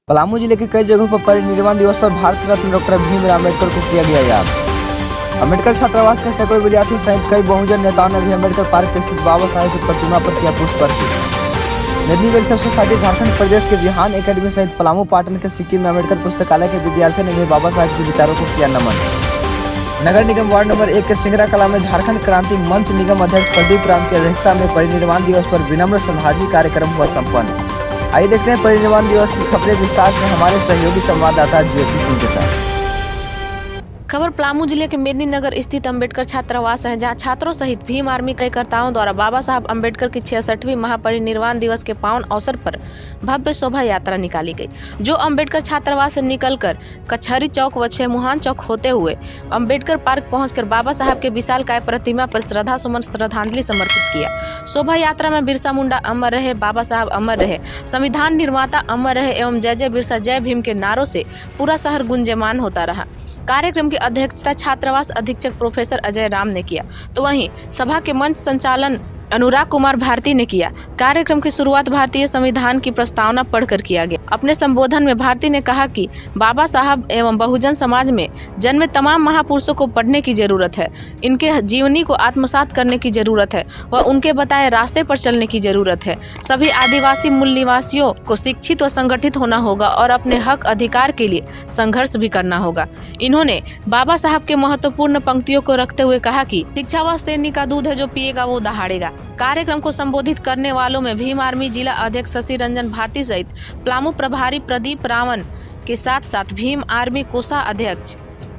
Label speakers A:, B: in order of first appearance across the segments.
A: पलामू जिले के कई जगहों पर परिनिर्वाण दिवस पर भारत रत्न डॉक्टर भीमराव अम्बेडकर को किया गया याद। अम्बेडकर छात्रावास के सैकड़ों विद्यार्थियों सहित कई बहुजन नेताओं ने भी अम्बेडकर पार्क स्थित बाबा साहेब की प्रतिमा पर किया पुष्प अर्पित। मेदिनी वेलफेयर सोसाइटी झारखंड प्रदेश के बिहान एकेडमी सहित पलामू पाटन के सिक्किम में अम्बेडकर पुस्तकालय के विद्यार्थियों ने भी बाबा साहेब के विचारों को किया नमन। नगर निगम वार्ड नंबर 1 के सिंगरा कला में झारखंड क्रांति मंच निगम अध्यक्ष प्रदीप राम की अध्यक्षता में परिनिर्वाण दिवस पर विनम्र श्रद्धांजलि कार्यक्रम हुआ संपन्न। आइए देखते हैं परिनिर्वाण दिवस की खबरें विस्तार से हमारे सहयोगी संवाददाता ज्योति सिंह के साथ।
B: खबर पलामू जिले के मेदिनी नगर स्थित अम्बेडकर छात्रावास है, जहां छात्रों सहित भीम आर्मी कार्यकर्ताओं द्वारा बाबा साहब अम्बेडकर की 66वीं महापरिनिर्वाण दिवस के पावन अवसर पर भव्य शोभा यात्रा निकाली गई, जो अम्बेडकर छात्रावास से निकलकर कचहरी चौक व छमुहान चौक होते हुए अम्बेडकर पार्क पहुंचकर बाबा साहब के विशालकाय प्रतिमा पर श्रद्धांजलि समर्पित किया। शोभा यात्रा में बिरसा मुंडा अमर रहे, बाबा साहब अमर रहे, संविधान निर्माता अमर रहे एवं जय जय बिरसा जय भीम के नारों से पूरा शहर गुंजयमान होता रहा। कार्यक्रम की अध्यक्षता छात्रावास अधीक्षक प्रोफेसर अजय राम ने किया, तो वहीं सभा के मंच संचालन अनुराग कुमार भारती ने किया। कार्यक्रम की शुरुआत भारतीय संविधान की प्रस्तावना पढ़कर किया गया। अपने संबोधन में भारती ने कहा कि बाबा साहब एवं बहुजन समाज में जन्मे तमाम महापुरुषों को पढ़ने की जरूरत है, इनके जीवनी को आत्मसात करने की जरूरत है व उनके बताए रास्ते पर चलने की जरूरत है। सभी आदिवासी मूल निवासियों को शिक्षित व संगठित होना होगा और अपने हक अधिकार के लिए संघर्ष भी करना होगा। इन्होंने बाबा साहब के महत्वपूर्ण पंक्तियों को रखते हुए कहा कि शिक्षा व शेरनी का दूध है, जो पिएगा वो दहाड़ेगा। कार्यक्रम को संबोधित करने वालों में भीम आर्मी जिला अध्यक्ष शशि रंजन भारती सहित पलामू प्रभारी प्रदीप रामन के साथ साथ भीम आर्मी कोषा अध्यक्ष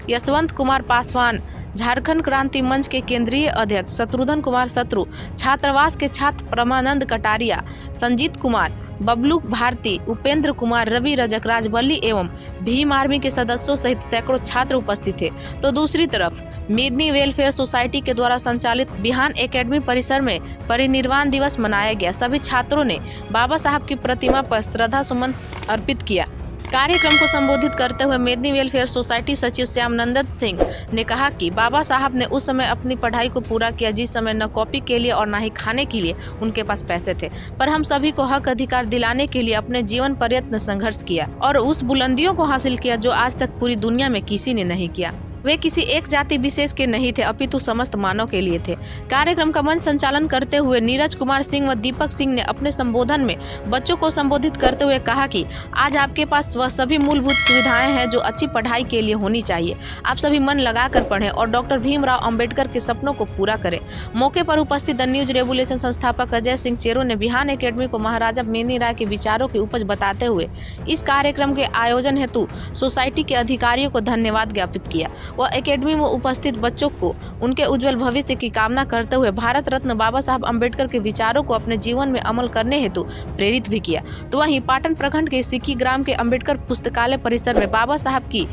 B: यशवंत कुमार पासवान, झारखंड क्रांति मंच के केंद्रीय अध्यक्ष शत्रुघ्न कुमार शत्रु, छात्रावास के छात्र परमानंद कटारिया, संजीत कुमार, बबलू भारती, उपेंद्र कुमार, रवि रजक, राजबल्ली एवं भीम आर्मी के सदस्यों सहित सैकड़ों छात्र उपस्थित थे। तो दूसरी तरफ मेदिनी वेलफेयर सोसाइटी के द्वारा संचालित बिहान एकेडमी परिसर में परिनिर्वाण दिवस मनाया गया। सभी छात्रों ने बाबा साहब की प्रतिमा पर श्रद्धा सुमन अर्पित किया। कार्यक्रम को संबोधित करते हुए मेदिनी वेलफेयर सोसाइटी सचिव श्याम नंदन सिंह ने कहा कि बाबा साहब ने उस समय अपनी पढ़ाई को पूरा किया जिस समय न कॉपी के लिए और न ही खाने के लिए उनके पास पैसे थे, पर हम सभी को हक अधिकार दिलाने के लिए अपने जीवन पर्यंत संघर्ष किया और उस बुलंदियों को हासिल किया जो आज तक पूरी दुनिया में किसी ने नहीं किया। वे किसी एक जाति विशेष के नहीं थे, अपितु समस्त मानव के लिए थे। कार्यक्रम का मंच संचालन करते हुए नीरज कुमार सिंह व दीपक सिंह ने अपने संबोधन में बच्चों को संबोधित करते हुए कहा कि आज आपके पास वह सभी मूलभूत सुविधाएं हैं जो अच्छी पढ़ाई के लिए होनी चाहिए। आप सभी मन लगाकर पढ़ें और डॉक्टर भीमराव अम्बेडकर के सपनों को पूरा करें। मौके पर उपस्थित द न्यूज रेवोल्यूशन संस्थापक अजय सिंह चेरो ने बिहान एकेडमी को महाराजा मेदिनी राय के विचारों की उपज बताते हुए इस कार्यक्रम के आयोजन हेतु सोसाइटी के अधिकारियों को धन्यवाद ज्ञापित किया। वह एकेडमी में उपस्थित बच्चों को उनके उज्जवल भविष्य की कामना करते हुए भारत रत्न बाबा साहब अम्बेडकर के विचारों को अपने जीवन में अमल करने हेतु प्रेरित भी किया। तो वहीं पाटन प्रखंड के सिक्की ग्राम के अम्बेडकर पुस्तकालय परिसर में बाबा साहब की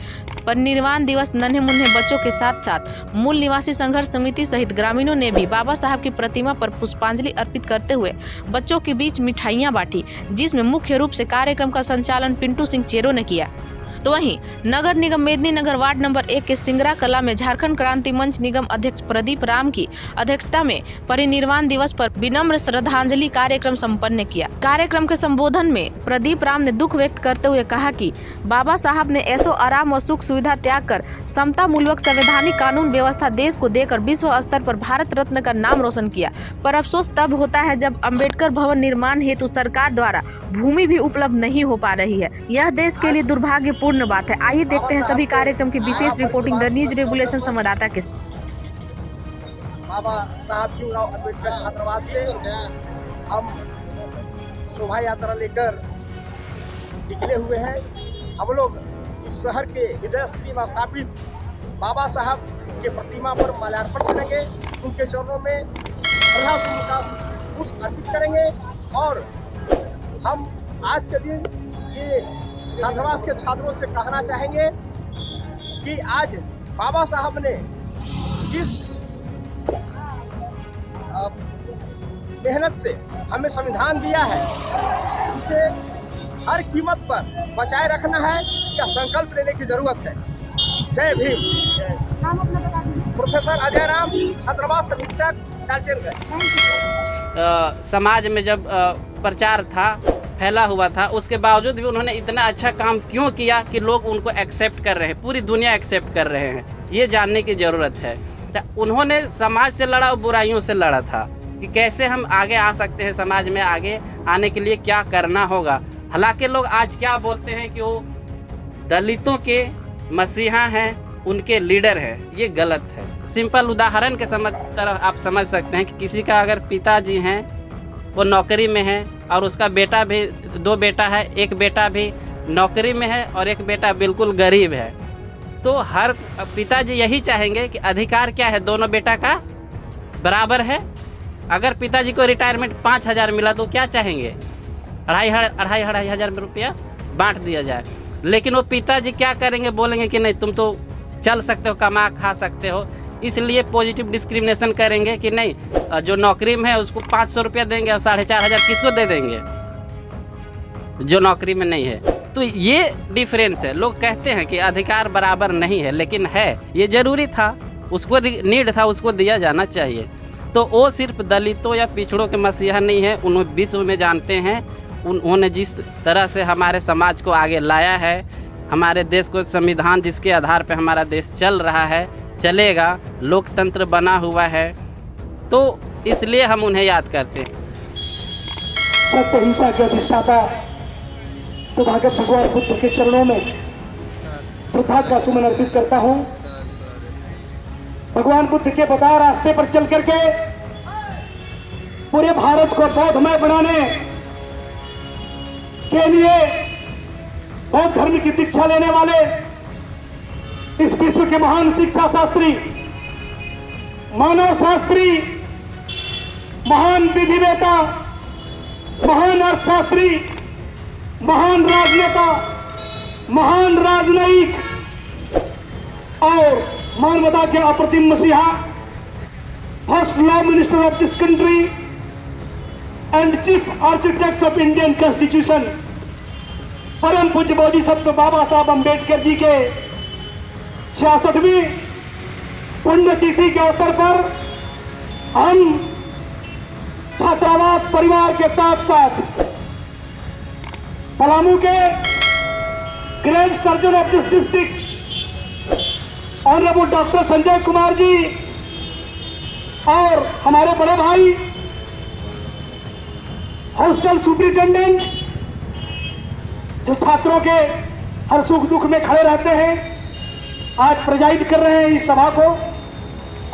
B: परिनिर्वाण दिवस नन्हे मुन्ने बच्चों के साथ साथ मूल निवासी संघर्ष समिति सहित ग्रामीणों ने भी बाबा साहब की प्रतिमा पर पुष्पांजलि अर्पित करते हुए बच्चों के बीच मिठाइयां बांटी, जिसमें मुख्य रूप से कार्यक्रम का संचालन पिंटू सिंह चेरो ने किया। तो वहीं नगर निगम मेदिनी नगर वार्ड नंबर 1 के सिंगरा कला में झारखंड क्रांति मंच निगम अध्यक्ष प्रदीप राम की अध्यक्षता में परिनिर्वाण दिवस पर विनम्र श्रद्धांजलि कार्यक्रम संपन्न किया। कार्यक्रम के संबोधन में प्रदीप राम ने दुख व्यक्त करते हुए कहा कि बाबा साहब ने ऐसो आराम और सुख सुविधा त्याग कर समता मूलक संवैधानिक कानून व्यवस्था देश को देकर विश्व स्तर पर भारत रत्न का नाम रोशन किया, पर अफसोस तब होता है जब अम्बेडकर भवन निर्माण हेतु सरकार द्वारा भूमि भी उपलब्ध नहीं हो पा रही है। यह देश के लिए दुर्भाग्यपूर्ण बात है। आइए देखते हैं सभी कार्यक्रम की विशेष रिपोर्टिंग द न्यूज रेवोल्यूशन संवाददाता के।
C: बाबा साहब भीमराव अम्बेडकर छात्रावास से हम शोभा यात्रा लेकर निकले हुए हैं। हम लोग इस शहर के हृदय में स्थापित बाबा साहब के प्रतिमा पर माल्यार्पण करेंगे, उनके चरणों में श्रद्धासुमन का पुष्प अर्पित करेंगे और हम आज के दिन ये छात्रावास के छात्रों से कहना चाहेंगे कि आज बाबा साहब ने जिस मेहनत से हमें संविधान दिया है उसे हर कीमत पर बचाए रखना है, क्या संकल्प लेने की जरूरत है। जय भीम। प्रोफेसर अजय राम, छात्रावास अधीक्षक, डालचनगंज।
D: समाज में जब प्रचार था फैला हुआ था, उसके बावजूद भी उन्होंने इतना अच्छा काम क्यों किया कि लोग उनको एक्सेप्ट कर रहे हैं, पूरी दुनिया एक्सेप्ट कर रहे हैं, ये जानने की ज़रूरत है। तो उन्होंने समाज से लड़ा और बुराइयों से लड़ा था कि कैसे हम आगे आ सकते हैं, समाज में आगे आने के लिए क्या करना होगा। हालांकि लोग आज क्या बोलते हैं कि वो दलितों के मसीहा हैं, उनके लीडर हैं, ये गलत है। सिंपल उदाहरण के तरह आप समझ सकते हैं कि किसी का अगर पिताजी हैं वो नौकरी में है और उसका बेटा भी, 2 बेटा है, एक बेटा भी नौकरी में है और एक बेटा बिल्कुल गरीब है, तो हर पिताजी यही चाहेंगे कि अधिकार क्या है, दोनों बेटा का बराबर है। अगर पिताजी को रिटायरमेंट 5,000 मिला तो क्या चाहेंगे, अढ़ाई हज़ार रुपया बांट दिया जाए। लेकिन वो पिताजी क्या करेंगे, बोलेंगे कि नहीं तुम तो चल सकते हो, कमा खा सकते हो, इसलिए पॉजिटिव डिस्क्रिमिनेशन करेंगे कि नहीं जो नौकरी में है उसको 500 रुपया देंगे और 4,500 किसको दे देंगे, जो नौकरी में नहीं है। तो ये डिफरेंस है। लोग कहते हैं कि अधिकार बराबर नहीं है, लेकिन है, ये ज़रूरी था, उसको नीड था, उसको दिया जाना चाहिए। तो वो सिर्फ दलितों या पिछड़ों के मसीहा नहीं है, उन्होंने विश्व में जानते हैं। उन्होंने जिस तरह से हमारे समाज को आगे लाया है, हमारे देश को संविधान जिसके आधार पर हमारा देश चल रहा है, चलेगा, लोकतंत्र बना हुआ है, तो इसलिए हम उन्हें याद करते हैं।
C: सत्य हिंसा के अधिष्ठाता तो भागवत भगवान बुद्ध के चरणों में श्रद्धा का सुमन अर्पित करता हूं। भगवान बुद्ध के बताए रास्ते पर चल करके पूरे भारत को बौद्धमय बनाने के लिए बौद्ध धर्म की दीक्षा लेने वाले इस विश्व के महान शिक्षा शास्त्री, मानव शास्त्री, महान विधिवेता, महान अर्थशास्त्री, महान राजनेता, महान राजनयिक और मानवता के अप्रतिम मसीहा, first law minister of this country and chief architect of Indian constitution, परम पूज्य बोधिसत्व बाबा साहब अम्बेडकर जी के 66वीं पुण्यतिथि के अवसर पर हम छात्रावास परिवार के साथ साथ पलामू के great surgeon of this district honourable doctor Sanjay Kumar ji और हमारे बड़े भाई हॉस्टल सुपरिटेंडेंट जो छात्रों के हर सुख दुख में खड़े रहते हैं, आज प्रेजाइड कर रहे हैं इस सभा को।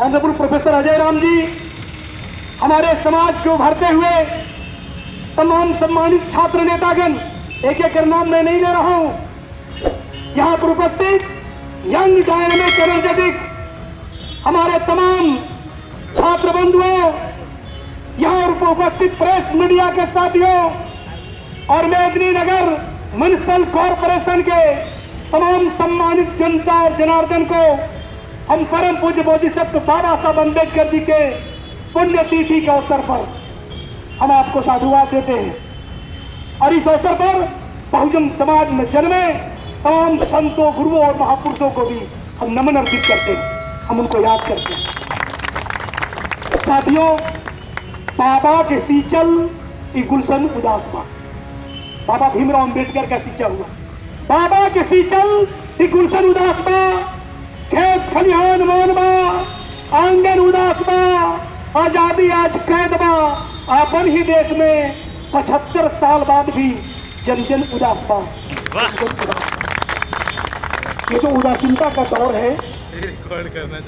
C: ऑनरेबल प्रोफेसर अजय राम जी, हमारे समाज को उभरते हुए तमाम सम्मानित छात्र नेतागण, एक एक नाम मैं नहीं ले रहा हूं, यहां पर उपस्थित यंग डायनेमिक एनर्जेटिक हमारे तमाम छात्र बंधुओं, यहां पर उपस्थित प्रेस मीडिया के साथियों और मेदिनीनगर म्युनिसिपल कॉरपोरेशन के तमाम सम्मानित जनता और जनार्दन को हम परम पूज्य बोधिसत्व बाबा साहब अम्बेडकर जी के पुण्यतिथि के अवसर पर हम आपको साधुवाद देते हैं। और इस अवसर पर बहुजन समाज में जन्मे तमाम संतों, गुरुओं और महापुरुषों को भी हम नमन अर्पित करते हैं, हम उनको याद करते हैं। साथियों, बाबा के सींचल गुलशन उदास बा, बाबा भीमराव अम्बेडकर का सींचा हुआ, बाबा के सींचल गुलशन उदास बा, खेत खलिहान मान बा, आंगन उदास बा, आजादी आज कैद बा, अपन ही देश में 75 साल बाद भी जन जन उदास बा। ये जो उदासीनता का दौर है,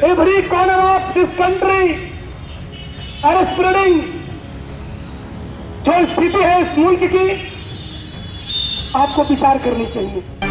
C: every corner of this country are spreading, जो स्थिति है इस मुल्क की, आपको विचार करनी चाहिए।